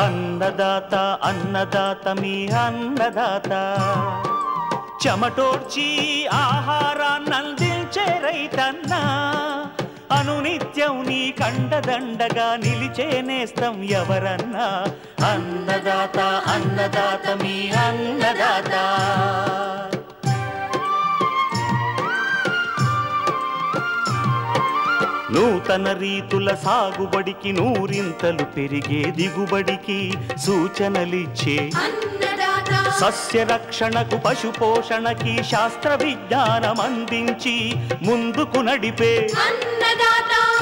అన్నదాత అన్నదాత మీ అన్నదాత చెమటోడ్చి ఆహారాన్నందించే రైతన్నా అనునిత్యం నీ కండదండగా నిలిచే నేస్తం ఎవరన్నా అన్నదాత అన్నదాత మీ అన్నదాత నూతన రీతుల సాగుబడికి నూరింతలు పెరిగే దిగుబడికి సూచనలిచ్చే సస్య రక్షణకు పశు పోషణకి శాస్త్ర విజ్ఞానం అందించి ముందుకు నడిపే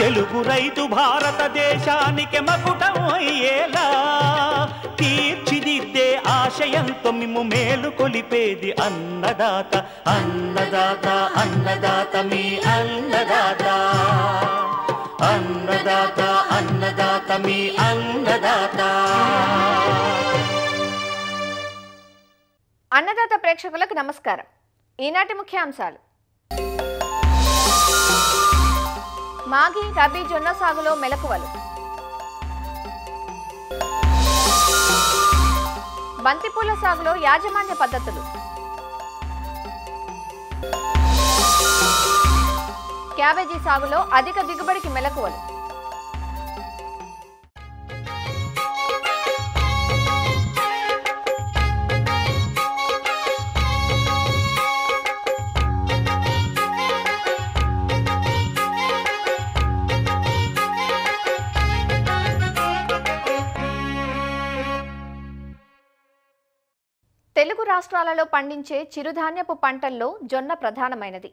తెలుగు రైతు భారతదేశానికి మకుటం అయ్యేలా తీర్చిదిద్దే ఆశయంతో మిమ్ము మేలు కొలిపేది అన్నదాత అన్నదాత అన్నదాత మీ అన్నదాత అన్నదాత అన్నదాత మీ అన్నదాత. అన్నదాత ప్రేక్షకులకు నమస్కారం. ఈనాటి ముఖ్యాంశాలు: మాగి రబీ జొన్న సాగులో మెలకువలు, బంతిపూల సాగులో యాజమాన్య పద్ధతులు, క్యాబేజీ సాగులో అధిక దిగుబడికి మెలకువలు, తెలుగు రాష్ట్రాలలో పండించే చిరుధాన్యపు పంటల్లో జొన్న ప్రధానమైనది.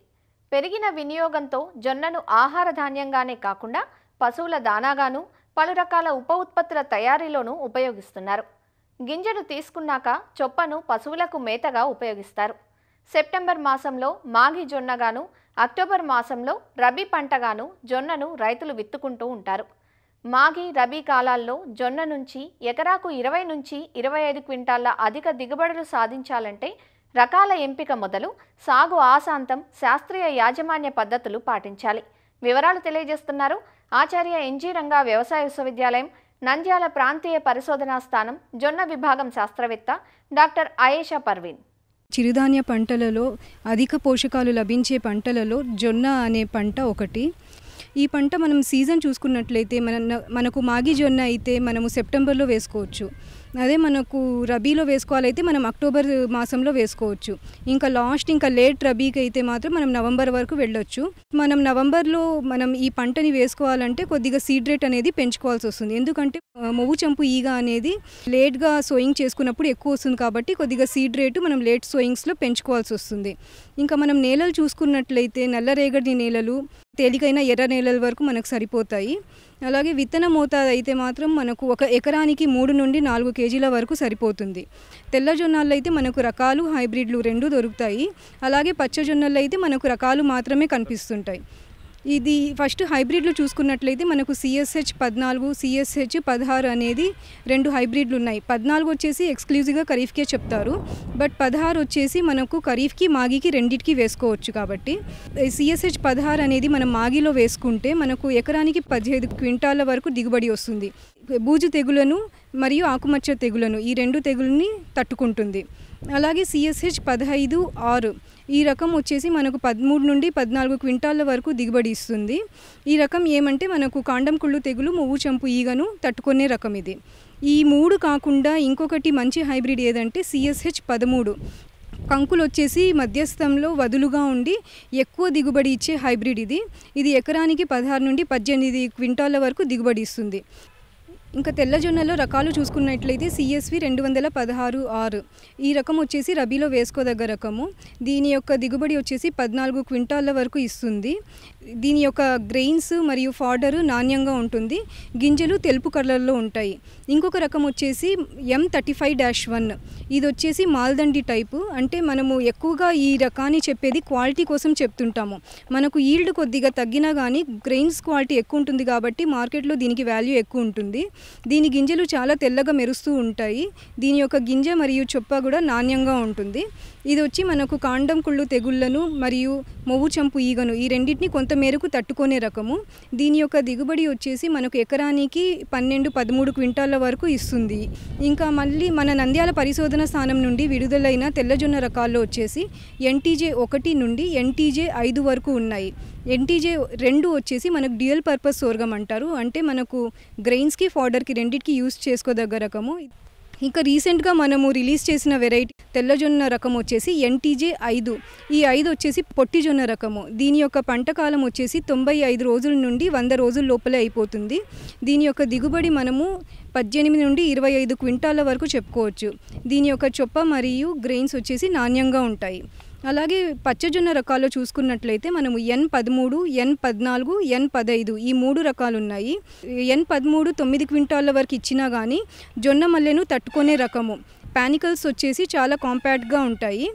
పెరిగిన వినియోగంతో జొన్నను ఆహార ధాన్యంగానే కాకుండా పశువుల దానాగాను, పలు రకాల ఉప ఉత్పత్తుల తయారీలోనూ ఉపయోగిస్తున్నారు. గింజను తీసుకున్నాక చొప్పను పశువులకు మేతగా ఉపయోగిస్తారు. సెప్టెంబర్ మాసంలో మాగి జొన్నగాను, అక్టోబర్ మాసంలో రబీ పంటగాను జొన్నను రైతులు విత్తుకుంటూ ఉంటారు. మాగి రబీ కాలాల్లో జొన్న నుంచి ఎకరాకు 20 నుంచి 25 క్వింటాళ్ల అధిక దిగుబడులు సాధించాలంటే రకాల ఎంపిక మొదలు సాగు ఆశాంతం శాస్త్రీయ యాజమాన్య పద్ధతులు పాటించాలి. వివరాలు తెలియజేస్తున్నారు ఆచార్య ఎన్జీ రంగా వ్యవసాయ విశ్వవిద్యాలయం నంద్యాల ప్రాంతీయ పరిశోధనా స్థానం జొన్న విభాగం శాస్త్రవేత్త డాక్టర్ అయేషా పర్వీన్. చిరుధాన్య పంటలలో అధిక పోషకాలు లభించే పంటలలో జొన్న అనే పంట ఒకటి. ఈ పంట మనం సీజన్ చూసుకున్నట్లయితే మనకు మాగి జొన్న అయితే మనము సెప్టెంబర్లో వేసుకోవచ్చు. అదే మనకు రబీలో వేసుకోవాలైతే మనం అక్టోబర్ మాసంలో వేసుకోవచ్చు. ఇంకా లేట్ రబీకి అయితే మాత్రం మనం నవంబర్ వరకు వెళ్ళొచ్చు. మనం నవంబర్లో ఈ పంటని వేసుకోవాలంటే కొద్దిగా సీడ్ రేట్ అనేది పెంచుకోవాల్సి వస్తుంది. ఎందుకంటే మొవ్వు చంపు ఈగ అనేది లేట్గా సోయింగ్ చేసుకున్నప్పుడు ఎక్కువ వస్తుంది కాబట్టి కొద్దిగా సీడ్ రేటు మనం లేట్ సోయింగ్స్లో పెంచుకోవాల్సి వస్తుంది. ఇంకా మనం నేలలు చూసుకున్నట్లయితే నల్లరేగడి నేలలు, తేలికైన ఎర్ర నేలల వరకు మనకు సరిపోతాయి. అలాగే విత్తన మోతాదు అయితే మాత్రం మనకు ఒక ఎకరానికి 3 నుండి 4 కేజీల వరకు సరిపోతుంది. తెల్ల జొన్నల్లో అయితే మనకు రకాలు హైబ్రిడ్లు 2 దొరుకుతాయి. అలాగే పచ్చ జొన్నల్లో అయితే మనకు రకాలు మాత్రమే కనిపిస్తుంటాయి. ఇది ఫస్ట్ హైబ్రిడ్లు చూసుకున్నట్లయితే మనకు CSH 14, CSH 16 అనేది 2 హైబ్రిడ్లు ఉన్నాయి. 14 వచ్చేసి ఎక్స్క్లూజివ్గా ఖరీఫ్కే చెప్తారు. బట్ 16 వచ్చేసి మనకు ఖరీఫ్కి మాగికి రెండింటికి వేసుకోవచ్చు. కాబట్టి CSH 16 అనేది మనం మాగిలో వేసుకుంటే మనకు ఎకరానికి 15 క్వింటాల వరకు దిగుబడి వస్తుంది. బూజు తెగులను మరియు ఆకుమచ్చ తెగులను ఈ 2 తెగులని తట్టుకుంటుంది. అలాగే CSH 15-6 ఈ రకం వచ్చేసి మనకు 13 నుండి 14 క్వింటాల వరకు దిగుబడి ఇస్తుంది. ఈ రకం ఏమంటే మనకు కాండం కుళ్ళు తెగులు, మొవ్వు చంపు ఈగను తట్టుకునే రకం ఇది. ఈ 3 కాకుండా ఇంకొకటి మంచి హైబ్రిడ్ ఏదంటే CSH 13. కంకులు వచ్చేసి మధ్యస్థంలో వదులుగా ఉండి ఎక్కువ దిగుబడి ఇచ్చే హైబ్రిడ్ ఇది. ఇది ఎకరానికి 16 నుండి 18 క్వింటాల వరకు దిగుబడి ఇస్తుంది. ఇంకా తెల్ల జొన్నలో రకాలు చూసుకున్నట్లయితే CSV 216-6 ఈ రకం వచ్చేసి రబీలో వేసుకోదగ్గ రకము. దీని యొక్క దిగుబడి వచ్చేసి 14 క్వింటాల వరకు ఇస్తుంది. దీని యొక్క గ్రెయిన్స్ మరియు ఫాడరు నాణ్యంగా ఉంటుంది. గింజలు తెలుపు కలర్లో ఉంటాయి. ఇంకొక రకం వచ్చేసి M35-1 ఇది వచ్చేసి మాల్దండి టైపు. అంటే మనము ఎక్కువగా ఈ రకాన్ని చెప్పేది క్వాలిటీ కోసం చెప్తుంటాము. మనకు ఈల్డ్ కొద్దిగా తగ్గినా కానీ గ్రెయిన్స్ క్వాలిటీ ఎక్కువ ఉంటుంది కాబట్టి మార్కెట్లో దీనికి వాల్యూ ఎక్కువ ఉంటుంది. దీని గింజలు చాలా తెల్లగా మెరుస్తూ ఉంటాయి. దీని యొక్క గింజ మరియు చొప్ప కూడా నాణ్యంగా ఉంటుంది. ఇది వచ్చి మనకు కాండం కుళ్ళు తెగుళ్లను మరియు మొవ్వు చంపు ఈగను ఈ రెండింటిని కొంత మేరకు తట్టుకునే రకము. దీని యొక్క దిగుబడి వచ్చేసి మనకు ఎకరానికి 12-13 క్వింటాల వరకు ఇస్తుంది. ఇంకా మళ్ళీ మన నంద్యాల పరిశోధన స్థానం నుండి విడుదలైన తెల్లజొన్న రకాల్లో వచ్చేసి NTJ 1 నుండి NTJ 5 వరకు ఉన్నాయి. NTJ 2 వచ్చేసి మనకు డ్యూయల్ పర్పస్ సోర్గం అంటారు. అంటే మనకు గ్రెయిన్స్కి ఫాడర్కి రెండింటికి యూస్ చేసుకోదగ్గ రకము. ఇంకా రీసెంట్గా మనము రిలీజ్ చేసిన వెరైటీ తెల్లజొన్న రకం వచ్చేసి NTJ 5. ఈ 5 వచ్చేసి పొట్టి జొన్న రకము. దీని యొక్క పంట కాలం వచ్చేసి 95 రోజుల నుండి 100 రోజుల లోపలే అయిపోతుంది. దీని యొక్క దిగుబడి మనము 18 నుండి 25 క్వింటాల వరకు చెప్పుకోవచ్చు. దీని యొక్క చొప్ప మరియు గ్రెయిన్స్ వచ్చేసి నాణ్యంగా ఉంటాయి. అలాగే పచ్చజొన్న రకాల్లో చూసుకున్నట్లయితే మనము N13, N14, N15 ఈ 3 రకాలు ఉన్నాయి. N13 9 క్వింటాల వరకు ఇచ్చినా కానీ జొన్న మల్లెను తట్టుకునే రకము. పానికల్స్ వచ్చేసి చాలా కాంపాక్ట్గా ఉంటాయి.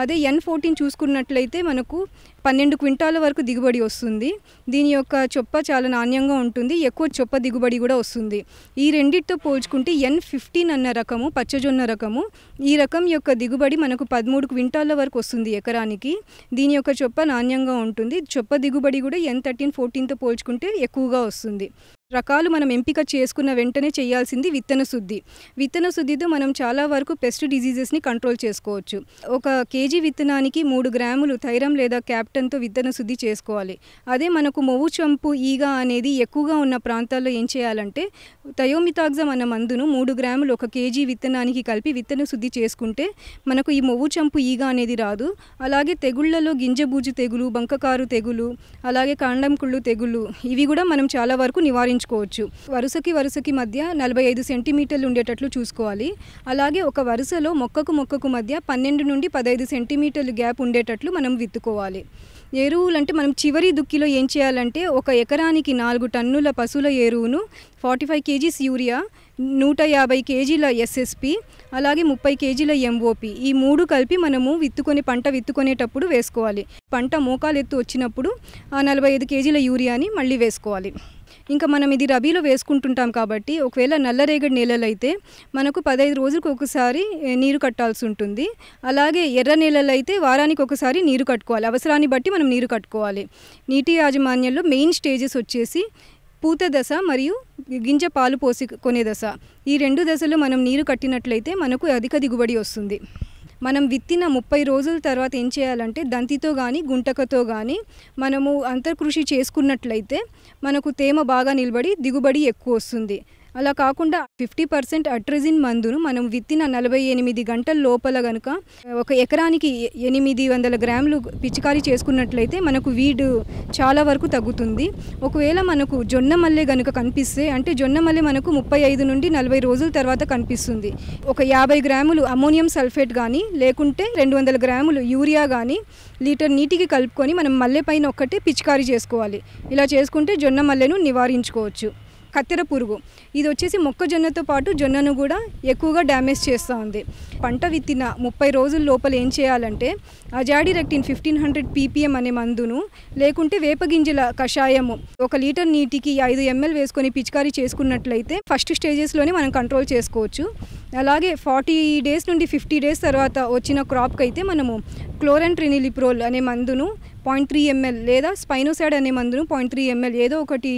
అదే N14 చూసుకున్నట్లయితే మనకు 12 క్వింటాల వరకు దిగుబడి వస్తుంది. దీని యొక్క చొప్ప చాలా నాణ్యంగా ఉంటుంది. ఎక్కువ చొప్ప దిగుబడి కూడా వస్తుంది. ఈ రెండింటితో పోల్చుకుంటే N15 అన్న రకము పచ్చజొన్న రకము. ఈ రకం యొక్క దిగుబడి మనకు 13 క్వింటాల వరకు వస్తుంది ఎకరానికి. దీని యొక్క చొప్ప నాణ్యంగా ఉంటుంది. చొప్ప దిగుబడి కూడా N13, 14తో పోల్చుకుంటే ఎక్కువగా వస్తుంది. రకాలు మనం ఎంపిక చేసుకున్న వెంటనే చేయాల్సింది విత్తన శుద్ధి. విత్తన శుద్ధితో మనం చాలా వరకు పెస్ట్ డిజీజెస్ని కంట్రోల్ చేసుకోవచ్చు. ఒక కేజీ విత్తనానికి 3 గ్రాములు థైరం లేదా క్యాప్టన్తో విత్తన శుద్ధి చేసుకోవాలి. అదే మనకు మొవ్వు చంపు ఈగ అనేది ఎక్కువగా ఉన్న ప్రాంతాల్లో ఏం చేయాలంటే థయోమితాగ్జమ్ అన్న మందును 3 గ్రాములు ఒక కేజీ విత్తనానికి కలిపి విత్తన శుద్ధి చేసుకుంటే మనకు ఈ మొవ్వు చంపు ఈగ అనేది రాదు. అలాగే తెగుళ్లలో గింజబూజు తెగులు, బంకకారు తెగులు, అలాగే కాండం కుళ్ళు తెగులు ఇవి కూడా మనం చాలా వరకు నివారించుకోవచ్చు. వరుసకి మధ్య 45 సెంటీమీటర్లు ఉండేటట్లు చూసుకోవాలి. అలాగే ఒక వరుసలో మొక్కకు మధ్య 12 నుండి 15 సెంటీమీటర్లు గ్యాప్ ఉండేటట్లు మనం విత్తుకోవాలి. ఎరువులు అంటే మనం చివరి దుక్కిలో ఏం చేయాలంటే ఒక ఎకరానికి 4 టన్నుల పశువుల ఎరువును, 45 కేజీస్ యూరియా, 150 కేజీల SSP, అలాగే 30 కేజీల MOP ఈ 3 కలిపి మనము పంట విత్తుకునేటప్పుడు వేసుకోవాలి. పంట మోకాలెత్తు వచ్చినప్పుడు ఆ 45 కేజీల యూరియాని మళ్ళీ వేసుకోవాలి. ఇంకా మనం ఇది రబీలో వేసుకుంటుంటాం కాబట్టి ఒకవేళ నల్లరేగడి నేలలైతే మనకు 15 రోజులకు ఒకసారి నీరు కట్టాల్సి ఉంటుంది. అలాగే ఎర్ర నేలలైతే వారానికి ఒకసారి నీరు కట్టుకోవాలి. అవసరాన్ని బట్టి మనం నీరు కట్టుకోవాలి. నీటి యాజమాన్యంలో మెయిన్ స్టేజెస్ వచ్చేసి పూత దశ మరియు గింజ పాలు పోసుకునే దశ. ఈ 2 దశలు మనం నీరు కట్టినట్లయితే మనకు అధిక దిగుబడి వస్తుంది. మనం విత్తిన 30 రోజుల తర్వాత ఏం చేయాలంటే దంతితో కానీ గుంటకతో కానీ మనము అంతర్కృషి చేసుకున్నట్లయితే మనకు తేమ బాగా నిలబడి దిగుబడి ఎక్కువ వస్తుంది. అలా కాకుండా 50% అట్రజిన్ మందును మనం విత్తిన 48 గంటల లోపల కనుక ఒక ఎకరానికి 800 గ్రాములు పిచికారీ చేసుకున్నట్లయితే మనకు వీడు చాలా వరకు తగ్గుతుంది. ఒకవేళ మనకు జొన్న మల్లె కనుక కనిపిస్తే అంటే జొన్న మల్లె మనకు 35 నుండి 40 రోజుల తర్వాత కనిపిస్తుంది. ఒక 50 గ్రాములు అమోనియం సల్ఫేట్ కానీ లేకుంటే 200 గ్రాములు యూరియా కానీ లీటర్ నీటికి కలుపుకొని మనం మల్లె పైన ఒక్కటే పిచికారీ చేసుకోవాలి. ఇలా చేసుకుంటే జొన్న మల్లెను నివారించుకోవచ్చు. కత్తెర పురుగు ఇది వచ్చేసి మొక్కజొన్నతో పాటు జొన్నను కూడా ఎక్కువగా డ్యామేజ్ చేస్తూ ఉంది. పంట విత్తిన 30 రోజుల లోపల ఏం చేయాలంటే అజాడిరెక్టిన్ 1500 ppm అనే మందును లేకుంటే వేపగింజల కషాయము 1 లీటర్ నీటికి 5 ml వేసుకొని పిచికారీ చేసుకున్నట్లయితే ఫస్ట్ స్టేజెస్లోనే మనం కంట్రోల్ చేసుకోవచ్చు. అలాగే 40 డేస్ నుండి 50 డేస్ తర్వాత వచ్చిన క్రాప్కి అయితే మనము క్లోరెంట్రినిలిప్రోల్ అనే మందును 0.3 ml లేదా స్పైనోసాడ్ అనే మందును 0.3 ml ఏదో ఒకటి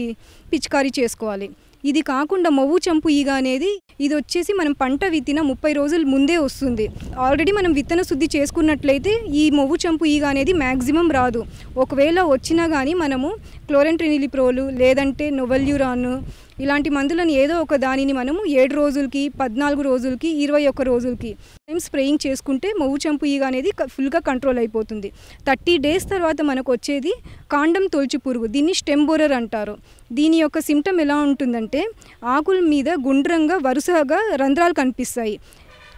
పిచికారీ చేసుకోవాలి. ఇది కాకుండా మొవ్వు చంపు ఈగ అనేది ఇది వచ్చేసి మనం పంట విత్తిన 30 రోజుల ముందే వస్తుంది. ఆల్రెడీ మనం విత్తన శుద్ధి చేసుకున్నట్లయితే ఈ మొవ్వు చంపు ఈగ అనేది మ్యాక్సిమం రాదు. ఒకవేళ వచ్చినా కానీ మనము క్లోరెంట్రినిలిప్రోలు లేదంటే నొవల్యూరాన్ ఇలాంటి మందులను ఏదో ఒక దానిని మనము 7 రోజులకి 14 రోజులకి 21 రోజులకి స్ప్రేయింగ్ చేసుకుంటే మొవ్వు చంపు ఈగ అనేది ఫుల్గా కంట్రోల్ అయిపోతుంది. 30 డేస్ తర్వాత మనకు వచ్చేది కాండం తొలుచు పురుగు. దీన్ని స్టెమ్ బోరర్ అంటారు. దీని యొక్క సిమ్టమ్ ఎలా ఉంటుందంటే ఆకుల మీద గుండ్రంగా వరుసగా రంధ్రాలు కనిపిస్తాయి.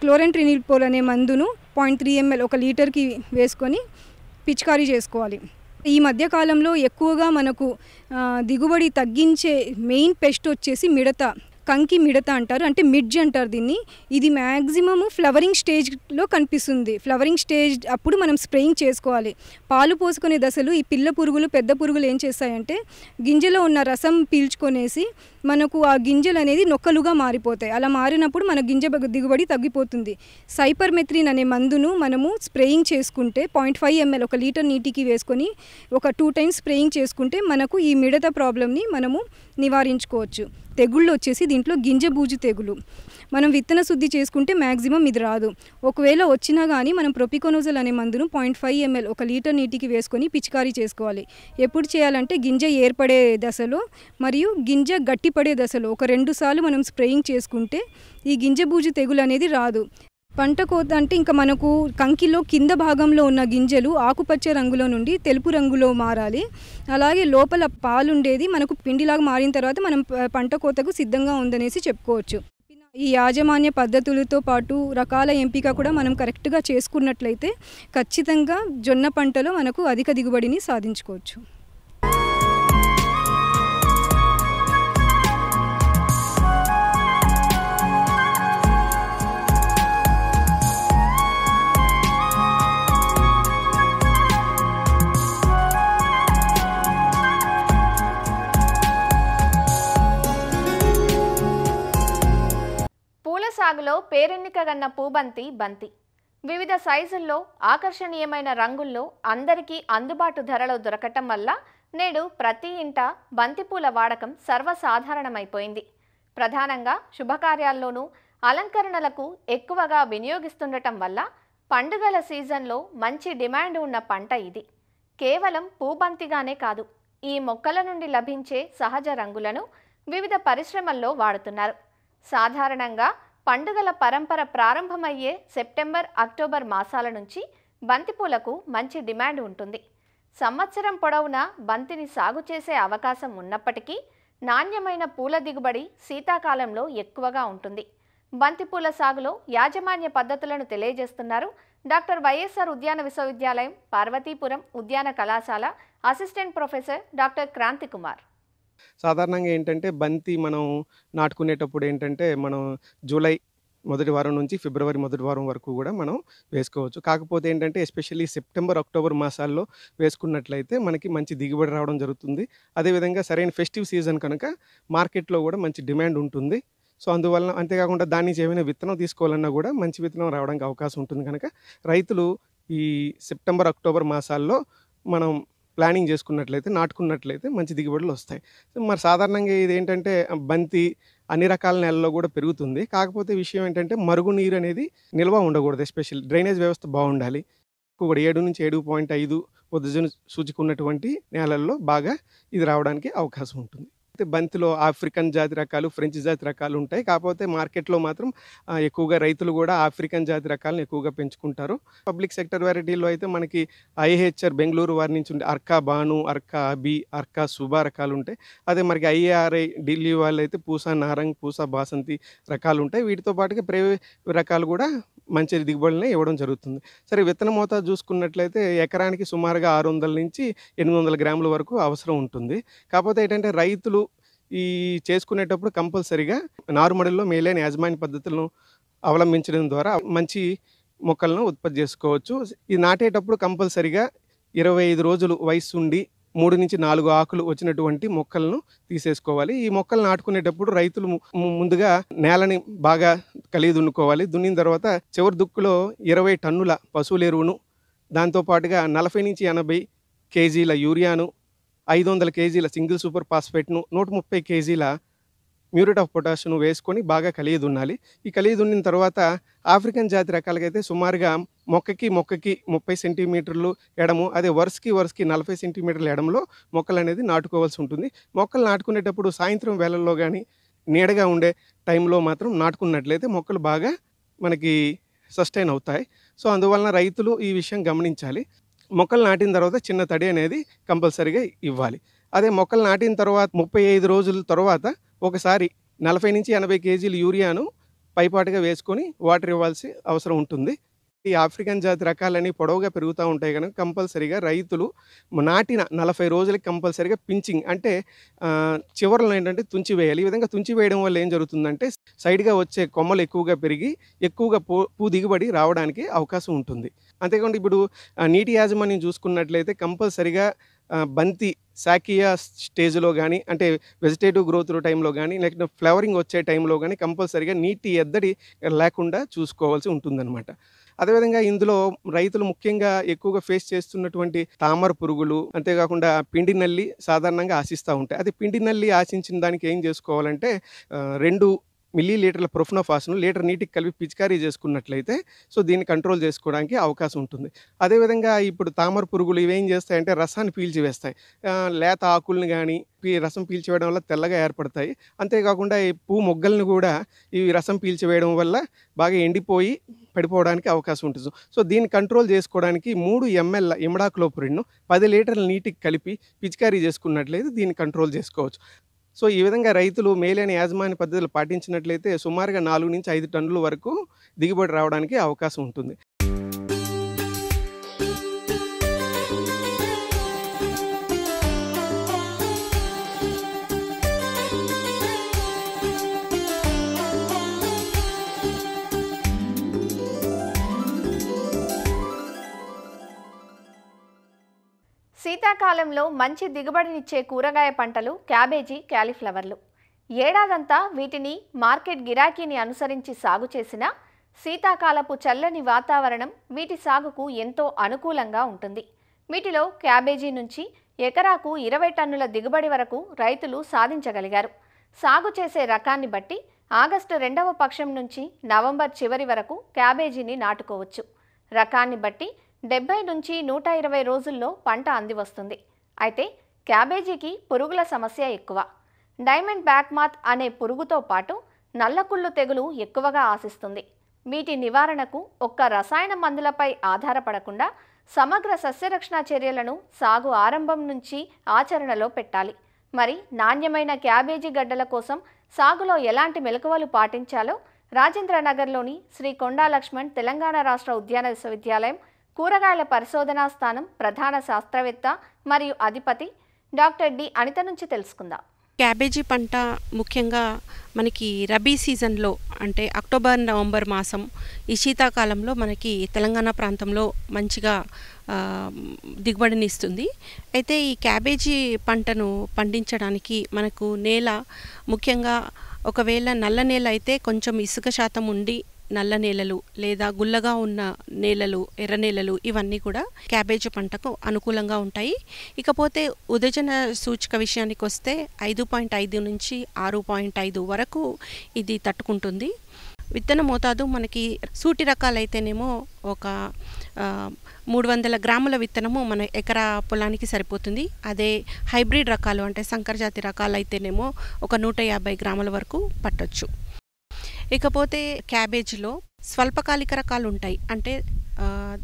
క్లోరెంట్రినిలిప్రోల్ అనే మందును 0.3 ml 1 లీటర్కి వేసుకొని పిచికారీ చేసుకోవాలి. ఈ మధ్యకాలంలో ఎక్కువగా మనకు దిగుబడి తగ్గించే మెయిన్ పెస్ట్ వచ్చేసి మిడత, కంకి మిడత అంటారు, అంటే మిడ్జ్ అంటారు దీన్ని. ఇది మ్యాక్సిమము ఫ్లవరింగ్ స్టేజ్లో కనిపిస్తుంది. ఫ్లవరింగ్ స్టేజ్ అప్పుడు మనం స్ప్రేయింగ్ చేసుకోవాలి. పాలు పోసుకునే దశలు ఈ పిల్ల పురుగులు పెద్ద పురుగులు ఏం చేస్తాయంటే గింజలో ఉన్న రసం పీల్చుకొనేసి మనకు ఆ గింజలు అనేది నొక్కలుగా మారిపోతాయి. అలా మారినప్పుడు మన గింజ దిగుబడి తగ్గిపోతుంది. సైపర్మెథ్రిన్ అనే మందును మనము స్ప్రేయింగ్ చేసుకుంటే 0.5 ml 1 లీటర్ నీటికి వేసుకొని ఒక 2 టైమ్స్ స్ప్రేయింగ్ చేసుకుంటే మనకు ఈ మిడత ప్రాబ్లమ్ని మనము నివారించుకోవచ్చు. తెగుళ్ళు వచ్చేసి దీంట్లో గింజ బూజు తెగులు. మనం విత్తన శుద్ధి చేసుకుంటే మ్యాక్సిమం ఇది రాదు. ఒకవేళ వచ్చినా కానీ మనం ప్రొపికోనోజల్ అనే మందును 0.5 ml 1 లీటర్ నీటికి వేసుకొని పిచికారీ చేసుకోవాలి. ఎప్పుడు చేయాలంటే గింజ ఏర్పడే దశలో మరియు గింజ గట్టిపడే దశలో ఒక 2 సార్లు మనం స్ప్రేయింగ్ చేసుకుంటే ఈ గింజ బూజు తెగులు అనేది రాదు. పంట కోత అంటే ఇంకా మనకు కంకిలో కింద భాగంలో ఉన్న గింజలు ఆకుపచ్చ రంగులో నుండి తెలుపు రంగులో మారాలి. అలాగే లోపల పాలుండేది మనకు పిండిలాగా మారిన తర్వాత మనం పంట కోతకు సిద్ధంగా ఉందనేసి చెప్పుకోవచ్చు. ఈ యాజమాన్య పద్ధతులతో పాటు రకాల ఎంపిక కూడా మనం కరెక్ట్గా చేసుకున్నట్లయితే ఖచ్చితంగా జొన్న పంటలో మనకు అధిక దిగుబడిని సాధించుకోవచ్చు. సాగులో పేరెన్నికగన్న పూబంతి బంతి. వివిధ సైజుల్లో ఆకర్షణీయమైన రంగుల్లో అందరికీ అందుబాటు ధరలో దొరకటం వల్ల నేడు ప్రతి ఇంట బంతిపూల వాడకం సర్వసాధారణమైపోయింది. ప్రధానంగా శుభకార్యాల్లోనూ అలంకరణలకు ఎక్కువగా వినియోగిస్తుండటం వల్ల పండుగల సీజన్లో మంచి డిమాండ్ ఉన్న పంట ఇది. కేవలం పూబంతిగానే కాదు, ఈ మొక్కల నుండి లభించే సహజ రంగులను వివిధ పరిశ్రమల్లో వాడుతున్నారు. సాధారణంగా పండుగల పరంపర ప్రారంభమయ్యే సెప్టెంబర్, అక్టోబర్ మాసాల నుంచి బంతిపూలకు మంచి డిమాండ్ ఉంటుంది. సంవత్సరం పొడవునా బంతిని సాగు చేసే అవకాశం ఉన్నప్పటికీ నాణ్యమైన పూల దిగుబడి శీతాకాలంలో ఎక్కువగా ఉంటుంది. బంతిపూల సాగులో యాజమాన్య పద్ధతులను తెలియజేస్తున్నారు డాక్టర్ వైఎస్ఆర్ ఉద్యాన విశ్వవిద్యాలయం పార్వతీపురం ఉద్యాన కళాశాల assistant professor doctor Kranthi Kumar. సాధారణంగా ఏంటంటే బంతి మనం నాటుకునేటప్పుడు ఏంటంటే మనం జూలై మొదటి వారం నుంచి ఫిబ్రవరి మొదటి వారం వరకు కూడా మనం వేసుకోవచ్చు. కాకపోతే ఏంటంటే ఎస్పెషల్లీ సెప్టెంబర్, అక్టోబర్ మాసాల్లో వేసుకున్నట్లయితే మనకి మంచి దిగుబడి రావడం జరుగుతుంది. అదేవిధంగా సరైన ఫెస్టివ్ సీజన్ కనుక మార్కెట్లో కూడా మంచి డిమాండ్ ఉంటుంది. సో అందువలన అంతేకాకుండా దాని నుంచి ఏమైనా విత్తనం తీసుకోవాలన్నా కూడా మంచి విత్తనం రావడానికి అవకాశం ఉంటుంది. కనుక రైతులు ఈ సెప్టెంబర్, అక్టోబర్ మాసాల్లో మనం ప్లానింగ్ చేసుకున్నట్లయితే, నాటుకున్నట్లయితే మంచి దిగుబడులు వస్తాయి. మరి సాధారణంగా ఇది ఏంటంటే బంతి అన్ని రకాల నెలల్లో కూడా పెరుగుతుంది. కాకపోతే విషయం ఏంటంటే మరుగునీరు అనేది నిల్వ ఉండకూడదు. ఎస్పెషల్లీ డ్రైనేజ్ వ్యవస్థ బాగుండాలి. కూడా 7 నుంచి 7.5 ఉదజన సూచిక ఉన్నటువంటి నేలల్లో బాగా ఇది రావడానికి అవకాశం ఉంటుంది. బంతిలో ఆఫ్రికన్ జాతి రకాలు, ఫ్రెంచ్ జాతి రకాలు ఉంటాయి. కాకపోతే మార్కెట్లో మాత్రం ఎక్కువగా రైతులు కూడా ఆఫ్రికన్ జాతి రకాలను ఎక్కువగా పెంచుకుంటారు. పబ్లిక్ సెక్టర్ వెరైటీలో అయితే మనకి ఐఏహెచ్ఆర్ బెంగళూరు వారి నుంచి ఉండే అర్కా బాను, అర్కా అబి, అర్కా సుబా రకాలు ఉంటాయి. అదే మనకి ఐఏఆర్ఐ ఢిల్లీ వాళ్ళు అయితే పూసా నారంగ్, పూసా బాసంతి రకాలు ఉంటాయి. వీటితో పాటుగా ప్రైవే రకాలు కూడా మంచి దిగుబడిని ఇవ్వడం జరుగుతుంది. సరే, విత్తన మోతాదు చూసుకున్నట్లయితే ఎకరానికి సుమారుగా 600 నుంచి 800 గ్రాముల వరకు అవసరం ఉంటుంది. కాకపోతే ఏంటంటే రైతులు ఈ చేసుకునేటప్పుడు కంపల్సరీగా నారుమడిలో మేలైన యాజమాన్య పద్ధతులను అవలంబించడం ద్వారా మంచి మొక్కలను ఉత్పత్తి చేసుకోవచ్చు. ఇది నాటేటప్పుడు కంపల్సరీగా 25 రోజులు వయసు ఉండి 3 నుంచి 4 ఆకులు వచ్చినటువంటి మొక్కలను తీసేసుకోవాలి. ఈ మొక్కలు నాటుకునేటప్పుడు రైతులు ముందుగా నేలని బాగా కలిగి దున్నుకోవాలి. దున్నిన తర్వాత చివరి దుక్కులో 20 టన్నుల పశువుల ఎరువును, దాంతోపాటుగా 40 నుంచి 80 కేజీల యూరియాను, 500 కేజీల సింగిల్ సూపర్ ఫాస్ఫేట్ను, 130 కేజీల మ్యూరేట్ ఆఫ్ పొటాషియం వేసుకొని బాగా కలిగి దున్నాలి. ఈ కలిగి దున్నిన తర్వాత ఆఫ్రికన్ జాతి రకాలకైతే సుమారుగా మొక్కకి 30 సెంటీమీటర్లు ఎడము, అదే వరుసకి 40 సెంటీమీటర్ల ఎడంలో మొక్కలు అనేది నాటుకోవాల్సి ఉంటుంది. మొక్కలు నాటుకునేటప్పుడు సాయంత్రం వేళల్లో కానీ నీడగా ఉండే టైంలో మాత్రం నాటుకున్నట్లయితే మొక్కలు బాగా మనకి సస్టైన్ అవుతాయి. సో అందువలన రైతులు ఈ విషయం గమనించాలి. మొక్కలు నాటిన తర్వాత చిన్న తడి అనేది కంపల్సరీగా ఇవ్వాలి. అదే మొక్కలు నాటిన తర్వాత 35 రోజుల తర్వాత ఒకసారి 40 నుంచి 80 కేజీల యూరియాను పైపాటుగా వేసుకొని వాటర్ ఇవ్వాల్సి అవసరం ఉంటుంది. ఈ ఆఫ్రికన్ జాతి రకాలని పొడవుగా పెరుగుతూ ఉంటాయి కనుక కంపల్సరీగా రైతులు నాటిన 40 రోజులకి కంపల్సరీగా పించింగ్ అంటే చివరలో ఏంటంటే తుంచి వేయాలి. ఈ విధంగా తుంచి వేయడం వల్ల ఏం జరుగుతుందంటే సైడ్గా వచ్చే కొమ్మలు ఎక్కువగా పెరిగి ఎక్కువగా పూ దిగుబడి రావడానికి అవకాశం ఉంటుంది. అంతేకాకుండా ఇప్పుడు నీటి యాజమాన్యం చూసుకున్నట్లయితే కంపల్సరీగా బంతి సాకియా స్టేజ్లో కానీ అంటే వెజిటేటివ్ గ్రోత్ టైంలో కానీ లేకపోతే ఫ్లవరింగ్ వచ్చే టైంలో కానీ కంపల్సరీగా నీటి ఎద్దడి లేకుండా చూసుకోవాల్సి ఉంటుందన్నమాట. అదేవిధంగా ఇందులో రైతులు ముఖ్యంగా ఎక్కువగా ఫేస్ చేస్తున్నటువంటి తామర పురుగులు, అంతేకాకుండా పిండి నల్లి సాధారణంగా ఆశిస్తూ ఉంటాయి. అది పిండి నల్లి ఆశించిన దానికి ఏం చేసుకోవాలంటే 2 మిల్లీలీటర్ల ప్రొఫెనోఫాస్ను లీటర్ నీటికి కలిపి పిచికారీ చేసుకున్నట్లయితే దీన్ని కంట్రోల్ చేసుకోవడానికి అవకాశం ఉంటుంది. అదేవిధంగా ఇప్పుడు తామర పురుగులు ఇవేం చేస్తాయంటే రసాన్ని పీల్చివేస్తాయి. లేత ఆకుల్ని కానీ రసం పీల్చివేయడం వల్ల తెల్లగా ఏర్పడతాయి. అంతేకాకుండా ఈ పువ్వు మొగ్గల్ని కూడా ఇవి రసం పీల్చివేయడం వల్ల బాగా ఎండిపోయి పడిపోవడానికి అవకాశం ఉంటుంది. దీన్ని కంట్రోల్ చేసుకోవడానికి 3 ml ఇమిడాక్లోప్రిడ్ను 10 లీటర్ల నీటికి కలిపి పిచికారీ చేసుకున్నట్లయితే దీన్ని కంట్రోల్ చేసుకోవచ్చు. ఈ విధంగా రైతులు మేలైన యాజమాన్య పద్ధతులు పాటించినట్లయితే సుమారుగా 4 నుంచి 5 టన్నుల వరకు దిగుబడి రావడానికి అవకాశం ఉంటుంది. శీతాకాలంలో మంచి దిగుబడినిచ్చే కూరగాయ పంటలు క్యాబేజీ, క్యాలీఫ్లవర్లు. ఏడాదంతా వీటిని మార్కెట్ గిరాకీని అనుసరించి సాగు చేసిన శీతాకాలపు చల్లని వాతావరణం వీటి సాగుకు ఎంతో అనుకూలంగా ఉంటుంది. వీటిలో క్యాబేజీ నుంచి ఎకరాకు 20 టన్నుల దిగుబడి వరకు రైతులు సాధించగలిగారు. సాగు చేసే రకాన్ని బట్టి ఆగస్టు 2వ పక్షం నుంచి నవంబర్ చివరి వరకు క్యాబేజీని నాటుకోవచ్చు. రకాన్ని బట్టి 70 నుంచి 120 రోజుల్లో పంట అందివస్తుంది. అయితే క్యాబేజీకి పురుగుల సమస్య ఎక్కువ. డైమండ్ బ్యాక్ మాత్ అనే పురుగుతో పాటు నల్లకుళ్ళు తెగులు ఎక్కువగా ఆశిస్తుంది. వీటి నివారణకు ఒక్క రసాయన మందులపై ఆధారపడకుండా సమగ్ర సస్యరక్షణ చర్యలను సాగు ఆరంభం నుంచి ఆచరణలో పెట్టాలి. మరి నాణ్యమైన క్యాబేజీ గడ్డల కోసం సాగులో ఎలాంటి మెలకువలు పాటించాలో రాజేంద్రనగర్లోని శ్రీ కొండా లక్ష్మణ్ తెలంగాణ రాష్ట్ర ఉద్యాన విశ్వవిద్యాలయం కూరగాయల పరిశోధనా స్థానం ప్రధాన శాస్త్రవేత్త మరియు అధిపతి డాక్టర్ డి అనిత నుంచి తెలుసుకుందాం. క్యాబేజీ పంట ముఖ్యంగా మనకి రబీ సీజన్లో అంటే అక్టోబర్, నవంబర్ మాసం ఈ శీతాకాలంలో మనకి తెలంగాణ ప్రాంతంలో మంచిగా దిగుబడిని ఇస్తుంది. అయితే ఈ క్యాబేజీ పంటను పండించడానికి మనకు నేల ముఖ్యంగా ఒకవేళ నల్ల నేల అయితే కొంచెం ఇసుక శాతం ఉండి నల్ల నేలలు లేదా గుల్లగా ఉన్న నేలలు, ఎర్ర నేలలు ఇవన్నీ కూడా క్యాబేజీ పంటకు అనుకూలంగా ఉంటాయి. ఇకపోతే ఉదజన సూచిక విషయానికి వస్తే 5.5 నుంచి 6.5 వరకు ఇది తట్టుకుంటుంది. విత్తన మోతాదు మనకి సూటి రకాలైతేనేమో ఒక 300 గ్రాముల విత్తనము మన ఎకరా పొలానికి సరిపోతుంది. అదే హైబ్రిడ్ రకాలు అంటే సంకరజాతి రకాలు అయితేనేమో ఒక 150 గ్రాముల వరకు పట్టొచ్చు. ఇకపోతే క్యాబేజీలో స్వల్పకాలిక రకాలు ఉంటాయి. అంటే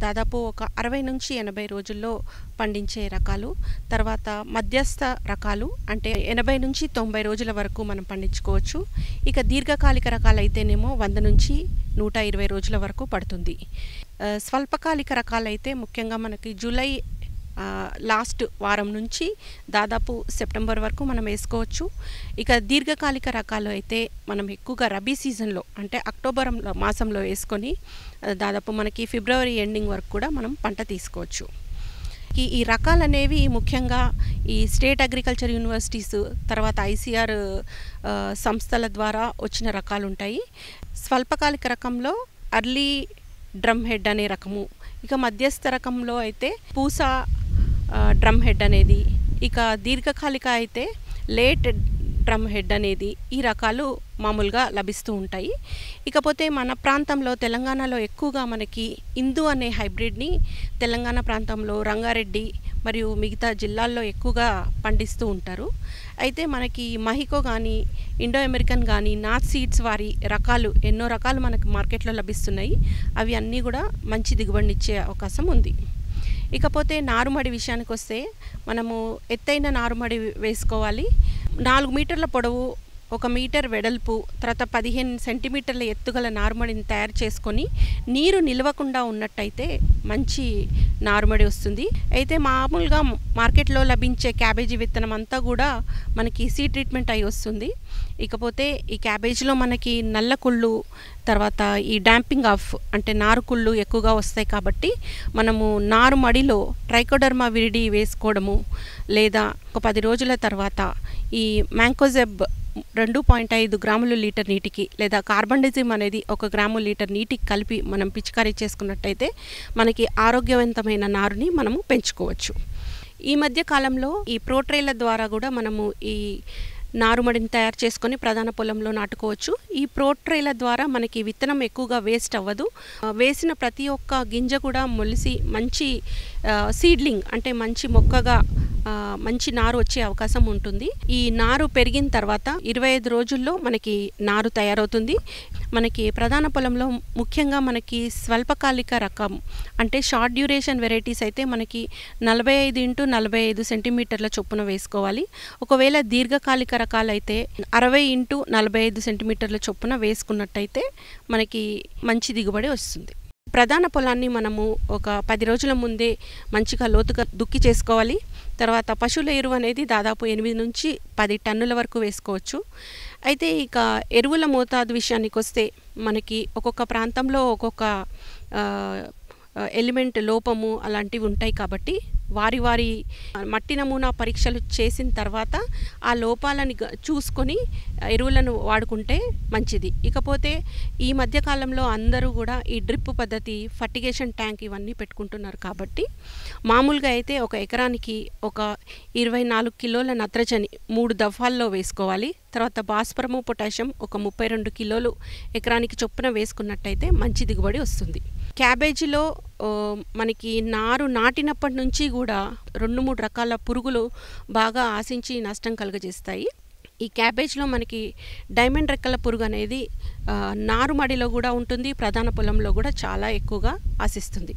దాదాపు ఒక 60 నుంచి 80 రోజుల్లో పండించే రకాలు, తర్వాత మధ్యస్థ రకాలు అంటే 80 నుంచి 90 రోజుల వరకు మనం పండించుకోవచ్చు. ఇక దీర్ఘకాలిక రకాలు అయితేనేమో 100 నుంచి 120 రోజుల వరకు పడుతుంది. స్వల్పకాలిక రకాలు అయితే ముఖ్యంగా మనకి జూలై లాస్ట్ వారం నుంచి దాదాపు సెప్టెంబర్ వరకు మనం వేసుకోవచ్చు. ఇక దీర్ఘకాలిక రకాలు అయితే మనం ఎక్కువగా రబీ సీజన్లో అంటే అక్టోబర్ మాసంలో వేసుకొని దాదాపు మనకి ఫిబ్రవరి ఎండింగ్ వరకు కూడా మనం పంట తీసుకోవచ్చు. ఈ రకాలు అనేవి ముఖ్యంగా ఈ స్టేట్ అగ్రికల్చర్ యూనివర్సిటీస్ తర్వాత ICR సంస్థల ద్వారా వచ్చిన రకాలు ఉంటాయి. స్వల్పకాలిక రకంలో అర్లీ డ్రమ్ హెడ్ అనే రకము, ఇక మధ్యస్థ రకంలో అయితే పూసా డ్రమ్ హెడ్ అనేది, ఇక దీర్ఘకాలిక అయితే లేట్ డ్రమ్ హెడ్ అనేది ఈ రకాలు మామూలుగా లభిస్తూ ఉంటాయి. ఇకపోతే మన ప్రాంతంలో తెలంగాణలో ఎక్కువగా మనకి ఇందు అనే హైబ్రిడ్ని తెలంగాణ ప్రాంతంలో రంగారెడ్డి మరియు మిగతా జిల్లాల్లో ఎక్కువగా పండిస్తూ ఉంటారు. అయితే మనకి మహికో కానీ ఇండో అమెరికన్ కానీ నార్త్ సీడ్స్ వారి రకాలు ఎన్నో రకాలు మనకు మార్కెట్లో లభిస్తున్నాయి. అవి అన్నీ కూడా మంచి దిగుబడినిచ్చే అవకాశం ఉంది. ఇకపోతే నారుమడి విషయానికి వస్తే మనము ఎత్తైన నారుమడి వేసుకోవాలి. 4 మీటర్ల పొడవు 1 మీటర్ వెడల్పు తర్వాత 15 సెంటీమీటర్ల ఎత్తుగల నారుమడిని తయారు చేసుకొని నీరు నిలవకుండా ఉన్నట్టయితే మంచి నారుమడి వస్తుంది. అయితే మామూలుగా మార్కెట్లో లభించే క్యాబేజీ విత్తనం అంతా కూడా మనకి సీడ్ ట్రీట్మెంట్ అయి వస్తుంది. ఇకపోతే ఈ క్యాబేజీలో మనకి నల్ల కుళ్ళు తర్వాత ఈ డాంపింగ్ ఆఫ్ అంటే నారు కుళ్ళు ఎక్కువగా వస్తాయి కాబట్టి మనము నారుమడిలో ట్రైకోడర్మా విరిడి వేసుకోవడము లేదా ఒక 10 రోజుల తర్వాత ఈ మ్యాంకోజెబ్ 2.5 గ్రాములు లీటర్ నీటికి లేదా కార్బండిజిమ్ అనేది 1 గ్రాము లీటర్ నీటికి కలిపి మనం పిచికారీ చేసుకున్నట్టయితే మనకి ఆరోగ్యవంతమైన నారుని మనము పెంచుకోవచ్చు. ఈ మధ్య కాలంలో ఈ ప్రోట్రేల ద్వారా కూడా మనము ఈ నారుమడిని తయారు చేసుకొని ప్రధాన పొలంలో నాటుకోవచ్చు. ఈ ప్రోట్రేల ద్వారా మనకి విత్తనం ఎక్కువగా వేస్ట్ అవ్వదు. వేసిన ప్రతి ఒక్క గింజ కూడా మొలిసి మంచి సీడ్లింగ్ అంటే మంచి మొక్కగా మంచి నారు వచ్చే అవకాశం ఉంటుంది. ఈ నారు పెరిగిన తర్వాత 25 రోజుల్లో మనకి నారు తయారవుతుంది. మనకి ప్రధాన పొలంలో ముఖ్యంగా మనకి స్వల్పకాలిక రకం అంటే షార్ట్ డ్యూరేషన్ వెరైటీస్ అయితే మనకి 45 × 45 సెంటీమీటర్ల చొప్పున వేసుకోవాలి. ఒకవేళ దీర్ఘకాలిక రకాలైతే 60 × 45 సెంటీమీటర్ల చొప్పున వేసుకున్నట్టయితే మనకి మంచి దిగుబడి వస్తుంది. ప్రధాన పొలాన్ని మనము ఒక 10 రోజుల ముందే మంచిగా లోతుగా దుక్కి చేసుకోవాలి. తర్వాత పశువుల ఎరువు అనేది దాదాపు 8 నుంచి 10 టన్నుల వరకు వేసుకోవచ్చు. అయితే ఇక ఎరువుల మోతాదు విషయానికి వస్తే మనకి ఒక్కొక్క ప్రాంతంలో ఒక్కొక్క ఎలిమెంట్ లోపము అలాంటివి ఉంటాయి కాబట్టి వారి మట్టి నమూనా పరీక్షలు చేసిన తర్వాత ఆ లోపాలని చూసుకొని ఎరువులను వాడుకుంటే మంచిది. ఇకపోతే ఈ మధ్యకాలంలో అందరూ కూడా ఈ డ్రిప్ పద్ధతి ఫర్టిగేషన్ ట్యాంక్ ఇవన్నీ పెట్టుకుంటున్నారు కాబట్టి మామూలుగా అయితే ఒక ఎకరానికి ఒక 24 కిలోల నత్రజని 3 దఫాల్లో వేసుకోవాలి. తర్వాత భాస్వరము పొటాషియం ఒక 32 కిలోలు ఎకరానికి చొప్పున వేసుకున్నట్టయితే మంచి దిగుబడి వస్తుంది. క్యాబేజీలో మనకి నారు నాటినప్పటి నుంచి కూడా 2-3 రకాల పురుగులు బాగా ఆశించి నష్టం కలుగజేస్తాయి. ఈ క్యాబేజ్లో మనకి డైమండ్ రెక్కల పురుగు అనేది నారుమడిలో కూడా ఉంటుంది, ప్రధాన పొలంలో కూడా చాలా ఎక్కువగా ఆశిస్తుంది.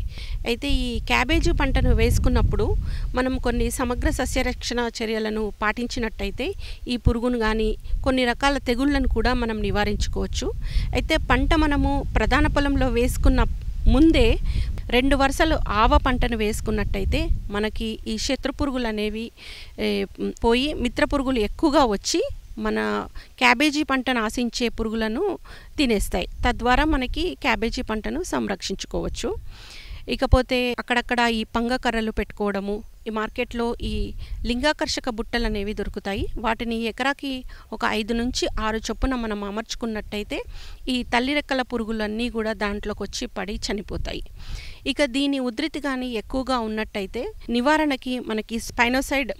అయితే ఈ క్యాబేజీ పంటను వేసుకున్నప్పుడు మనం కొన్ని సమగ్ర సస్యరక్షణ చర్యలను పాటించినట్టయితే ఈ పురుగును కానీ కొన్ని రకాల తెగుళ్లను కూడా మనం నివారించుకోవచ్చు. అయితే పంట మనము ప్రధాన పొలంలో వేసుకున్న ముందే 2 వరుసలు ఆవ పంటను వేసుకున్నట్టయితే మనకి ఈ శత్రు పురుగులు అనేవి పోయి మిత్ర పురుగులు ఎక్కువగా వచ్చి మన క్యాబేజీ పంటను ఆశించే పురుగులను తినేస్తాయి. తద్వారా మనకి క్యాబేజీ పంటను సంరక్షించుకోవచ్చు. ఇకపోతే అక్కడక్కడ ఈ పంగ కర్రలు పెట్టుకోవడము, ఈ మార్కెట్లో ఈ లింగాకర్షక బుట్టలు అనేవి దొరుకుతాయి. వాటిని ఎకరాకి ఒక 5 నుంచి 6 చొప్పున మనం అమర్చుకున్నట్టయితే ఈ తల్లి రెక్కల పురుగులన్నీ కూడా దాంట్లోకి వచ్చి పడి చనిపోతాయి. ఇక దీని ఉధృతి కానీ ఎక్కువగా ఉన్నట్టయితే నివారణకి మనకి స్పైనోసైడ్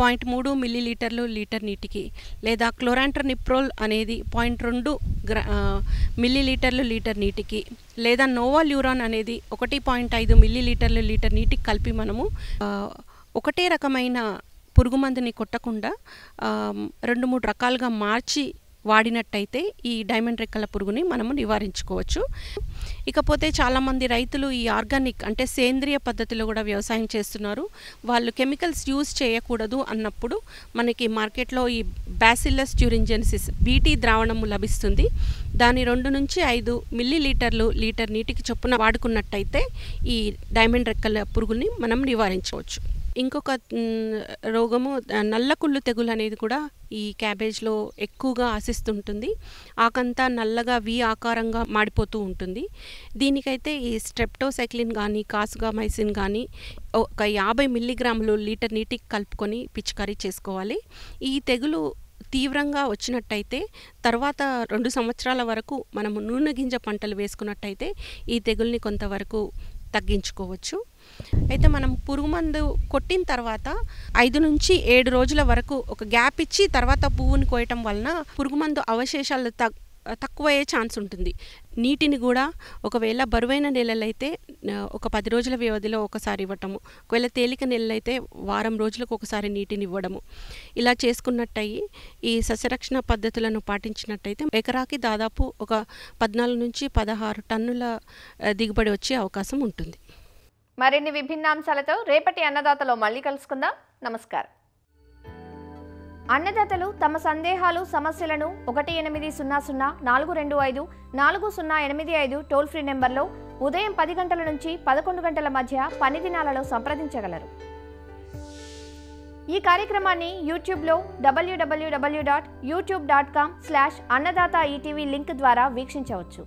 0.3 మిల్లీలీటర్లు లీటర్ నీటికి లేదా క్లోరాంట్రనిప్రోల్ అనేది 0.2 మిల్లీలీటర్లు లీటర్ నీటికి లేదా నోవాల్యూరాన్ అనేది 1.5 మిల్లీలీటర్లు లీటర్ నీటికి కలిపి మనము ఒకటే రకమైన పురుగు మందుని కొట్టకుండా 2-3 రకాలుగా మార్చి వాడినట్టయితే ఈ డైమండ్ రెక్కల పురుగుని మనము నివారించుకోవచ్చు. ఇకపోతే చాలామంది రైతులు ఈ ఆర్గానిక్ అంటే సేంద్రియ పద్ధతిలో కూడా వ్యవసాయం చేస్తున్నారు. వాళ్ళు కెమికల్స్ యూజ్ చేయకూడదు అన్నప్పుడు మనకి మార్కెట్లో ఈ బ్యాసిల్లస్ థ్యూరింజెన్సిస్ బీటీ ద్రావణము లభిస్తుంది. దాని 2 నుంచి 5 మిల్లీలీటర్లు లీటర్ నీటికి చొప్పున వాడుకున్నట్టయితే ఈ డైమండ్ రెక్కల పురుగుని మనం నివారించవచ్చు. ఇంకొక రోగము నల్ల కుళ్ళు తెగులు అనేది కూడా ఈ క్యాబేజ్లో ఎక్కువగా ఆశిస్తుంటుంది. ఆకంతా నల్లగా వి ఆకారంగా మాడిపోతూ ఉంటుంది. దీనికైతే ఈ స్ట్రెప్టోసైక్లిన్ కానీ కాసుగామైసిన్ కానీ ఒక 50 మిల్లీగ్రాములు లీటర్ నీటికి కలుపుకొని పిచికారీ చేసుకోవాలి. ఈ తెగులు తీవ్రంగా వచ్చినట్టయితే తర్వాత 2 సంవత్సరాల వరకు మనము నూనె గింజ పంటలు వేసుకున్నట్టయితే ఈ తెగుల్ని కొంతవరకు తగ్గించుకోవచ్చు. అయితే మనం పురుగు మందు కొట్టిన తర్వాత 5 నుంచి 7 రోజుల వరకు ఒక గ్యాప్ ఇచ్చి తర్వాత పువ్వుని కోయటం వలన పురుగు మందు అవశేషాలు తక్కువయ్యే ఛాన్స్ ఉంటుంది. నీటిని కూడా ఒకవేళ బరువైన నెలలైతే ఒక 10 రోజుల వ్యవధిలో ఒకసారి ఇవ్వటము, ఒకవేళ తేలిక నెలలైతే వారం రోజులకు ఒకసారి నీటిని ఇవ్వడము, ఇలా చేసుకున్నట్టయి ఈ సస్యరక్షణ పద్ధతులను పాటించినట్టయితే ఎకరాకి దాదాపు ఒక 14 నుంచి 16 టన్నుల దిగుబడి వచ్చే అవకాశం ఉంటుంది. మరిన్ని విభిన్న అంశాలతో రేపటి అన్నదాతలో మళ్ళీ కలుసుకుందాం. నమస్కారం. అన్నదాతలు తమ సందేహాలు సమస్యలను 1800 425 4085 టోల్ ఫ్రీ నెంబర్లో ఉదయం 10 గంటల నుంచి 11 గంటల మధ్య పని దినాలలో సంప్రదించగలరు. ఈ కార్యక్రమాన్ని యూట్యూబ్లో www.youtube.com/annadaata ETV లింక్ ద్వారా వీక్షించవచ్చు.